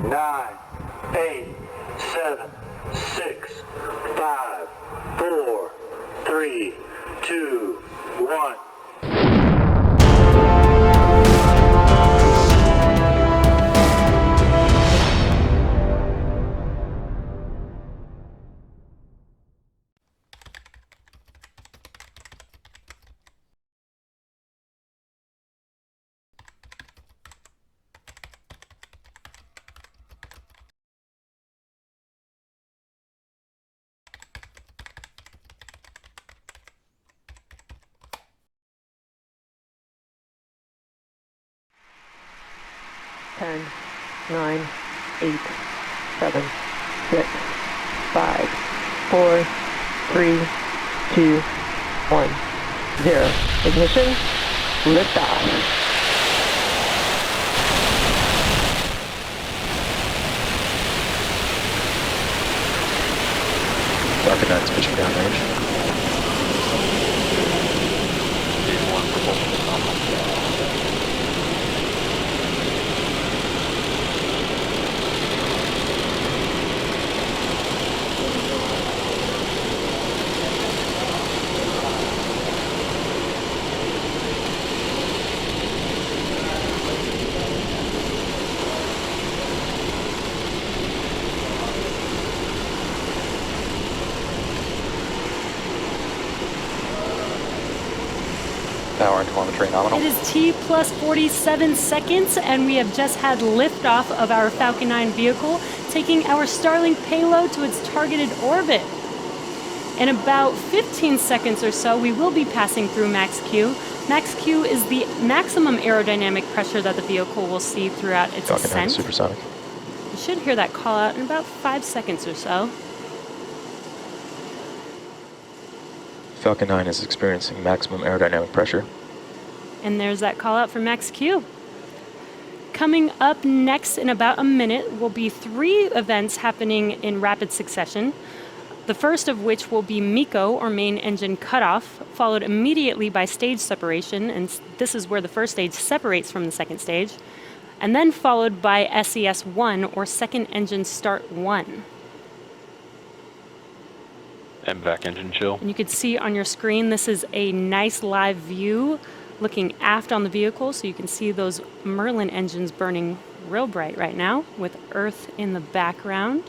9, 8, 7, 6, 5, 4, 3, 2, 1. Ten, 9, 8, 7, 6, 5, 4, 3, 2, 1, 0. Ignition, liftoff. Falcon 9's pitching downrange. Stage 1 propulsion is nominal. Power and telemetry nominal. It is T plus 47 seconds, and we have just had liftoff of our Falcon 9 vehicle, taking our Starlink payload to its targeted orbit. In about 15 seconds or so, we will be passing through max Q. Max Q is the maximum aerodynamic pressure that the vehicle will see throughout its Falcon 9 ascent. is supersonic. You should hear that call out in about 5 seconds or so. Falcon 9 is experiencing maximum aerodynamic pressure. And there's that call out for max Q. Coming up next in about a minute will be 3 events happening in rapid succession. The first of which will be MECO, or main engine cutoff, followed immediately by stage separation, and this is where the first stage separates from the second stage, and then followed by SES-1, or second engine start 1. MVAC engine chill. And you can see on your screen, this is a nice live view looking aft on the vehicle, so you can see those Merlin engines burning real bright right now with Earth in the background.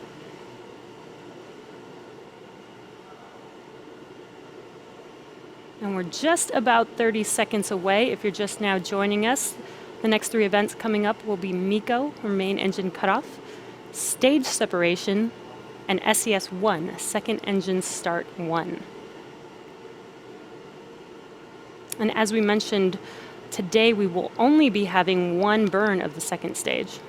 And we're just about 30 seconds away if you're just now joining us. The next 3 events coming up will be MECO, or main engine cutoff, stage separation, and SES-1, second engine start 1. And as we mentioned, today we will only be having 1 burn of the second stage.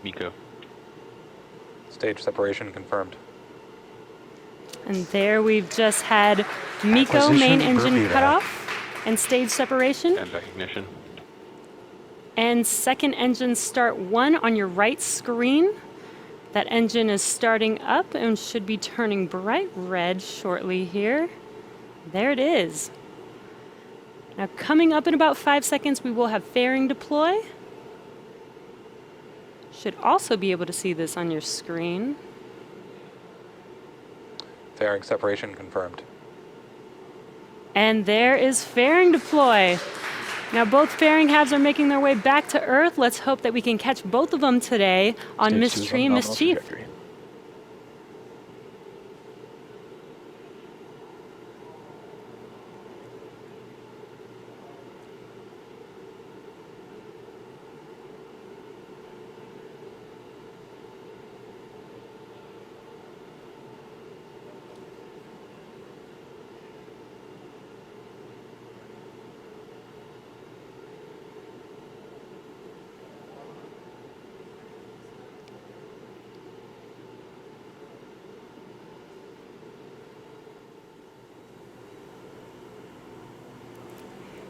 MECO. Stage separation confirmed. And there we've just had MECO, main engine cutoff, and stage separation. And ignition. And second engine start 1 on your right screen. That engine is starting up and should be turning bright red shortly here. There it is. Now coming up in about 5 seconds, we will have fairing deploy. Should also be able to see this on your screen. Fairing separation confirmed. And there is fairing deploy. Now both fairing halves are making their way back to Earth. Let's hope that we can catch both of them today on Stage 2 is Mystery on and nominal Mischief. trajectory.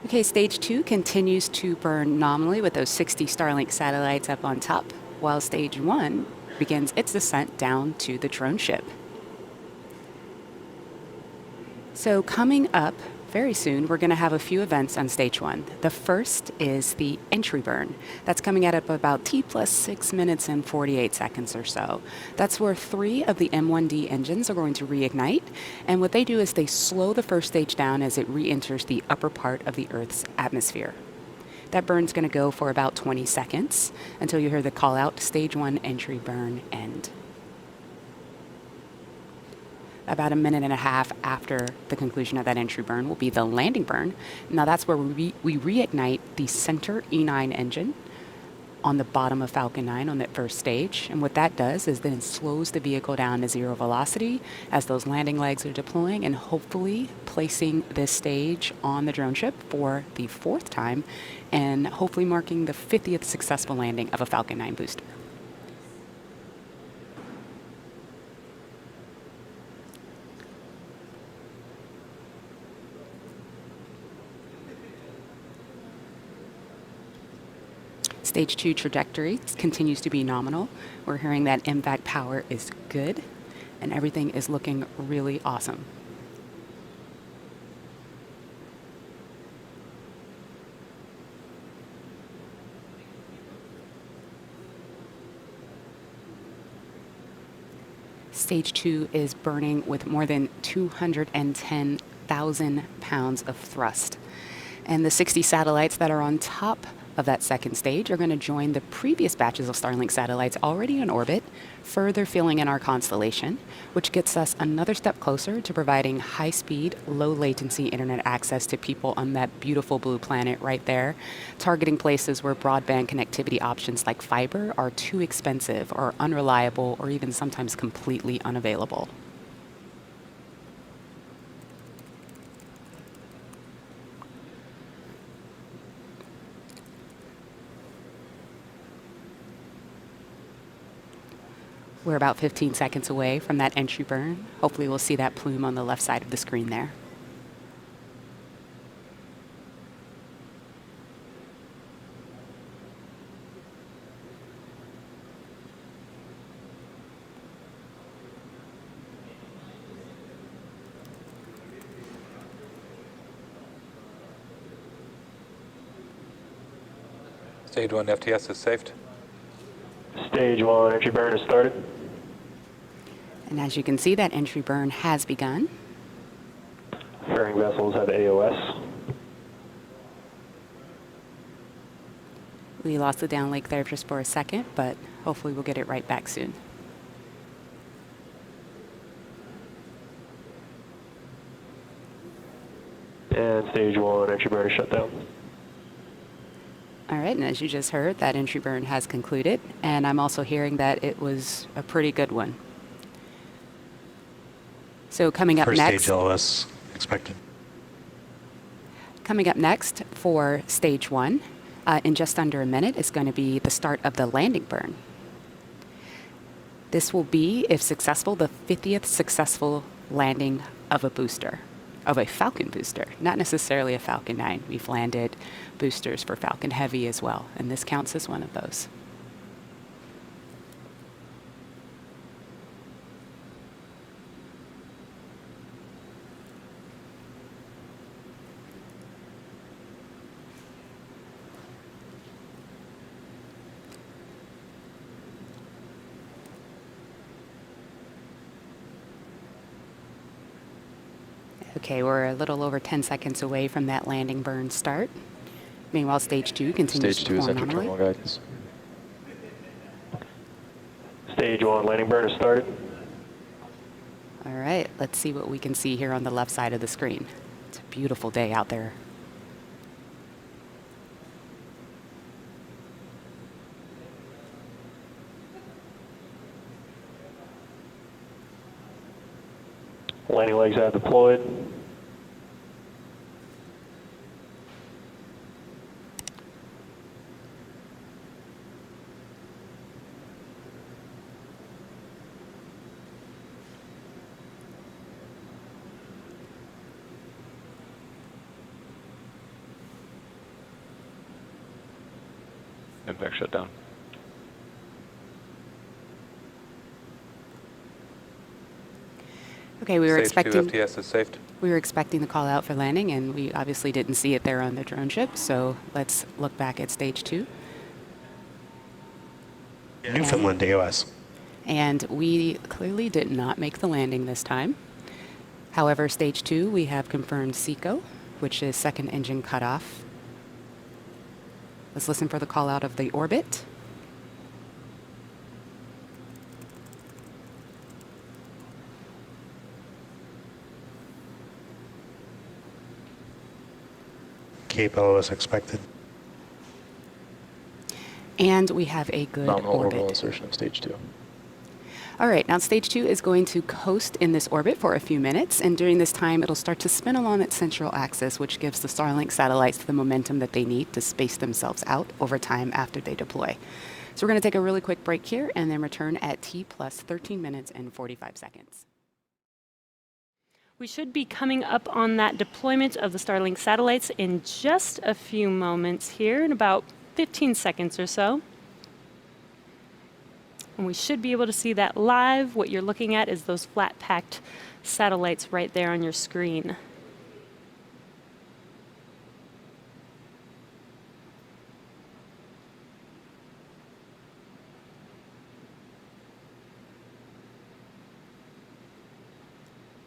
Okay, stage 2 continues to burn nominally with those 60 Starlink satellites up on top, while stage 1 begins its descent down to the drone ship. So coming up very soon, we're going to have a few events on stage 1. The first is the entry burn. That's coming at about T plus 6 minutes and 48 seconds or so. That's where 3 of the M1D engines are going to reignite. And what they do is they slow the first stage down as it re-enters the upper part of the Earth's atmosphere. That burn's going to go for about 20 seconds until you hear the call out, stage 1 entry burn end. About a minute and a half after the conclusion of that entry burn will be the landing burn. Now that's where we reignite the center E9 engine on the bottom of Falcon 9 on that first stage. And what that does is then it slows the vehicle down to 0 velocity as those landing legs are deploying and hopefully placing this stage on the drone ship for the 4th time and hopefully marking the 50th successful landing of a Falcon 9 booster. Stage 2 trajectory continues to be nominal. We're hearing that impact power is good, and everything is looking really awesome. Stage 2 is burning with more than 210,000 pounds of thrust. And the 60 satellites that are on top of that second stage are going to join the previous batches of Starlink satellites already in orbit, further filling in our constellation, which gets us another step closer to providing high-speed, low-latency internet access to people on that beautiful blue planet right there, targeting places where broadband connectivity options like fiber are too expensive or unreliable or even sometimes completely unavailable. We're about 15 seconds away from that entry burn. Hopefully we'll see that plume on the left side of the screen there. Stage 1 FTS is saved. Stage 1 entry burn has started. And as you can see, that entry burn has begun. Fairing vessels have AOS. We lost the downlink there just for a second, but hopefully we'll get it right back soon. And stage 1 entry burn is shut down. All right, and as you just heard, that entry burn has concluded, and I'm also hearing that it was a pretty good one. So coming up First next, stage LOS expected. Coming up next for stage 1, in just under a minute, is going to be the start of the landing burn. This will be, if successful, the 50th successful landing of a booster, of a Falcon booster, not necessarily a Falcon 9. We've landed boosters for Falcon Heavy as well, and this counts as one of those. Okay, we're a little over 10 seconds away from that landing burn start. Meanwhile, stage 2 continues Stage to 2 is perform enter normally. terminal guidance. Stage 1 landing burn has started. All right, let's see what we can see here on the left side of the screen. It's a beautiful day out there. Landing legs have deployed. Impact shutdown. Okay, we were Stage 2 expecting FTS is saved. we were expecting the call out for landing, and we obviously didn't see it there on the drone ship. So let's look back at stage 2. Newfoundland AOS. And we clearly did not make the landing this time. However, stage 2, we have confirmed SECO, which is second engine cutoff. Let's listen for the call out of the orbit. Cape LOS expected. And we have a good Nominal orbit. orbital insertion of stage 2. All right, now stage 2 is going to coast in this orbit for a few minutes, and during this time, it'll start to spin along its central axis, which gives the Starlink satellites the momentum that they need to space themselves out over time after they deploy. So we're going to take a really quick break here and then return at T plus 13 minutes and 45 seconds. We should be coming up on that deployment of the Starlink satellites in just a few moments here, in about 15 seconds or so. And we should be able to see that live. What you're looking at is those flat-packed satellites right there on your screen.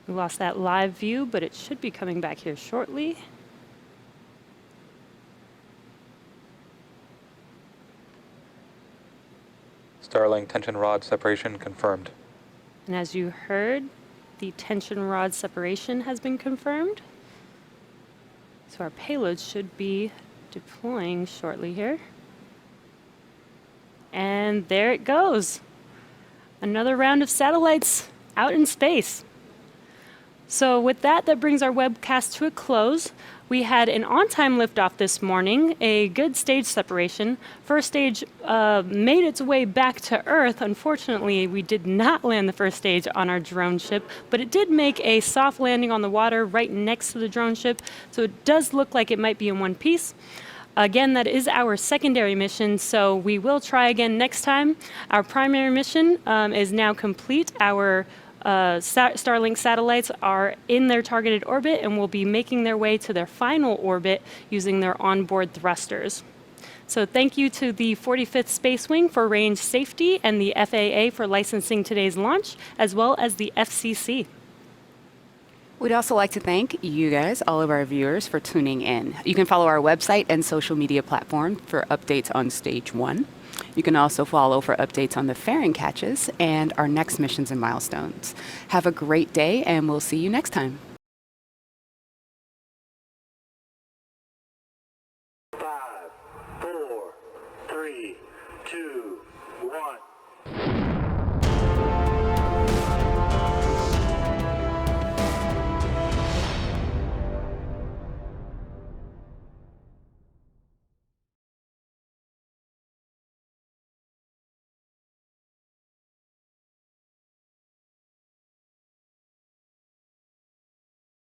We lost that live view, but it should be coming back here shortly. Starlink tension rod separation confirmed. And as you heard, the tension rod separation has been confirmed. So our payload should be deploying shortly here. And there it goes. Another round of satellites out in space. So with that, that brings our webcast to a close. We had an on-time liftoff this morning, a good stage separation. First stage made its way back to Earth. Unfortunately, we did not land the first stage on our drone ship, but it did make a soft landing on the water right next to the drone ship, so it does look like it might be in one piece. Again, that is our secondary mission, so we will try again next time. Our primary mission is now complete. Our Starlink satellites are in their targeted orbit and will be making their way to their final orbit using their onboard thrusters. So thank you to the 45th Space Wing for range safety and the FAA for licensing today's launch, as well as the FCC. We'd also like to thank you guys, all of our viewers, for tuning in. You can follow our website and social media platform for updates on Stage 1. You can also follow for updates on the fairing catches and our next missions and milestones. Have a great day, and we'll see you next time. 5, 4, 3, 2, 1.